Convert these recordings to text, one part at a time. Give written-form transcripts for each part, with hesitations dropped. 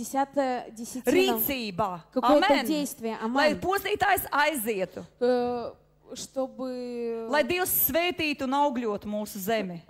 10 десятина, rīcībā. какое-то Amen. действие, Lai аминь, postītājs aizietu. чтобы Lai Dievs svētītu un augļotu mūsu zemi.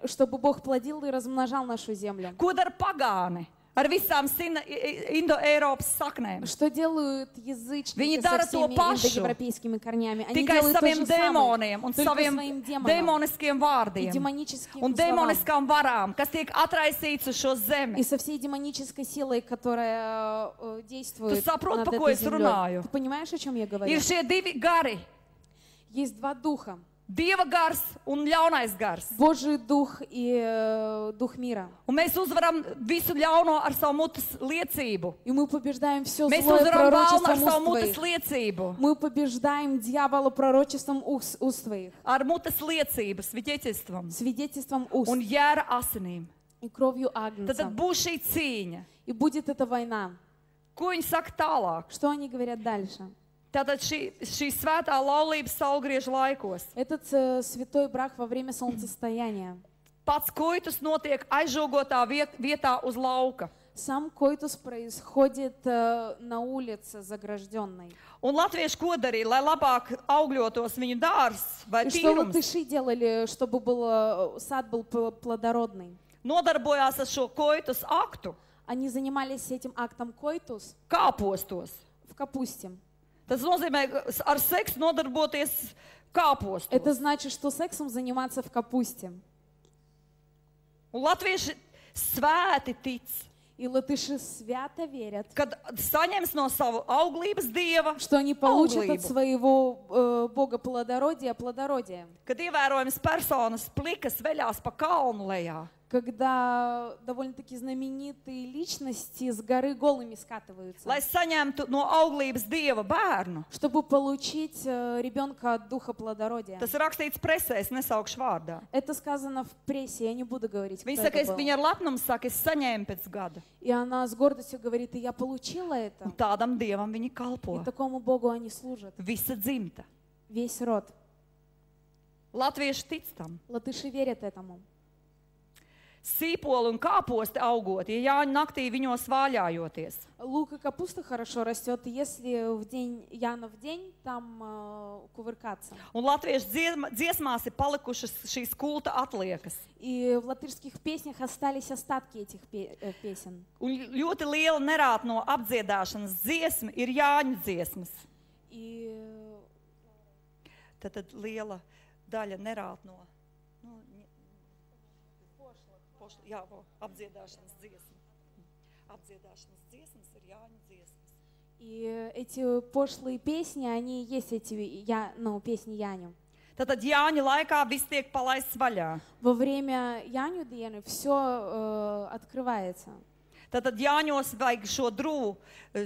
Бог плодил и размножал нашу землю. Ko dara pagāni ar visām Indo-Eiropas saknēm? Что делают язычники Viņi со dara to всеми pašu. индоевропейскими корнями? Они Tikai делают то saviem же самое, demoniem un только saviem своим демонам demoniskiem и vārdiem демоническим un словам. demoniskām varām, kas tiek atraisīts uz šo И zemi. со всей демонической силой, которая действует Tu saproti, над par ko этой es землей. runāju? Ты понимаешь, о чем я говорю? Ir šie divi gari. Есть два духа. Dieva gars un ļaunais gars. Божий дух и дух мира. Un mēs uzvaram visu ļauno ar savu mutes liecību. И мы побеждаем все Mēs злое uzvaram vēlnu ar пророчеством savu уст mutes твоих. liecību. Мы побеждаем дьявола пророчеством уст твоих, Ar mutes liecību, свидетельством свидетельством уст un jēra asinīm. и кровью Tad агнца. būs šī cīņa. И будет эта война. Ko viņi saka tālāk? Что они говорят дальше? Tātad šī svētā laulība saulgriežu laikos. Этот святой брак во время солнцестояния. Pats koitus notiek aizžogotā vietā uz lauka. Сам койтус происходит на улице загражденной. Un latvieši ko darīja, lai labāk augļotos viņu dārzs vai И что tīrums? латыши делали, чтобы сад был плодородный? Nodarbojās ar šo koitus aktu, Они занимались этим актом койтус kāpostos. в капусте. Tas nozīmē ar seksu nodarboties kāpostos. Это значит, что сексом заниматься в капусте. Un latvieši svēti tic, И латыши свято верят, kad saņems no savu auglības dieva, что они получат от auglību. своего Бога плодородия плодородие. Kad ievērojams personas plikas veļās pa kalnu lejā. Когда довольно-таки знаменитые личности с горы голыми скатываются, Lai saņemtu no auglības dieva bērnu. чтобы получить ребенка от духа плодородия. Tas rakstīts presē, es nesaukšu vārdā. Это сказано в прессе, я не буду говорить, кто Viņa saka, это был. viņa ar lepnumu saka, es saņēmu pēc gada. И она с гордостью говорит, и я получила это. Un tādam dievam viņi И kalpo. такому Богу они служат. Visa dzimta. Весь род. Latvieši tic tam. Латыши верят этому. Sīpoli un kāposti augot, ja Jāņa naktī viņos vāļājoties. Лук и капуста хорошо растет, если в день Яна в день там кувыркаться. Un latviešu dziesmās ir palikušas šīs kulta atliekas. И в латышских песнях остались остатки этих песен. Un ļoti liela nerāt no apdziedāšanas dziesma ir Jāņu dziesmas. И Tad liela daļa nerāt no jā, apdziedāšanas dziesma. Apdziedāšanas dziesmas ir Jāņu dziesmas. И эти пошлые песни, они есть эти песни Яню. Tad Jāņa laikā viss tiek palaists vaļā. Во время Яню Диены все открывается. Tad Jāņos vajag šo drūvu,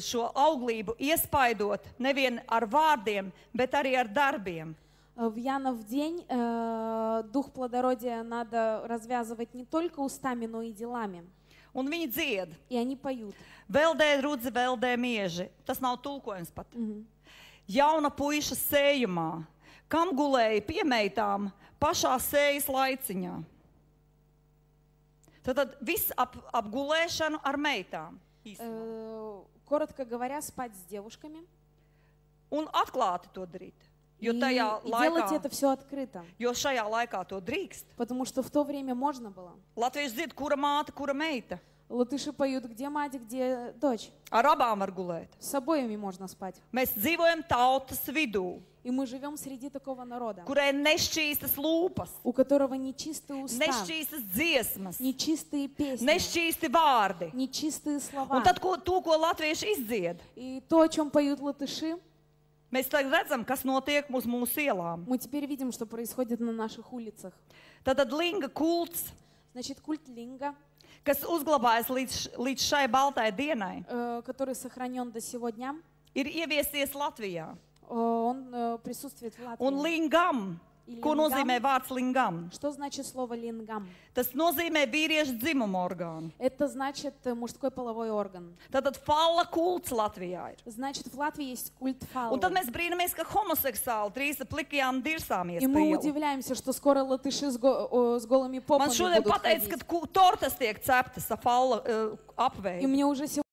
šo auglību iespaidot nevien ar vārdiem, bet arī ar darbiem. В Янов день дух плодородия надо развязывать не только устами, но и делами. Un viņi dzied. И они поют. Veldē rudzi, veldē mieži. Tas nav tulkojums pat. Jauna puiša sējumā, kam gulēja piemeitām pašā sējas laiciņā. Tad viss ap gulēšanu ar meitām. Коротко говоря, спать с девушками. Un atklāti to darīt. И делать это все открыто. Jo šajā laikā to drīkst. Потому что в то время можно было. Latvieši dzied, kura māte, kura meita. Латыши поют, где мать, где дочь. Ar abām var gulēt. С обоими можно спать. Mēs dzīvojam tautas vidū, И мы живем среди такого народа, kurai nešķīstas lūpas, у которого нечистые уста, nešķīstas dziesmas, нечистые песни, nešķīsti vārdi. нечистые слова. Un tad, ko latvieši izdzied, И то, о чем поют латыши, mēs tagad redzam, kas notiek uz mūsu ielām. мы теперь видим, что происходит на наших улицах. Tad linga kults, Значит, культ линга, kas uzglabājas līdz šai baltai dienai, который сохранен до сегодня, ir ieviesies Latvijā. он присутствует в Un Латвии. lingam, ko Lingam. nozīmē vārds lingam? Что значит слово лингам? Tas nozīmē vīriešu dzimumu orgānu. Это значит мужской половой орган. Tātad falla kults Latvijā ir. Значит, в Латвии есть культ Un фаллы. tad mēs brīnamies, ka homoseksuāli drīz ar plikajām dirsām И мы iespēja. удивляемся, что скоро латыши с голыми попами Man šodien будут pateica, ходить. ka tortas tiek ceptas ap falla И apvēju. мне уже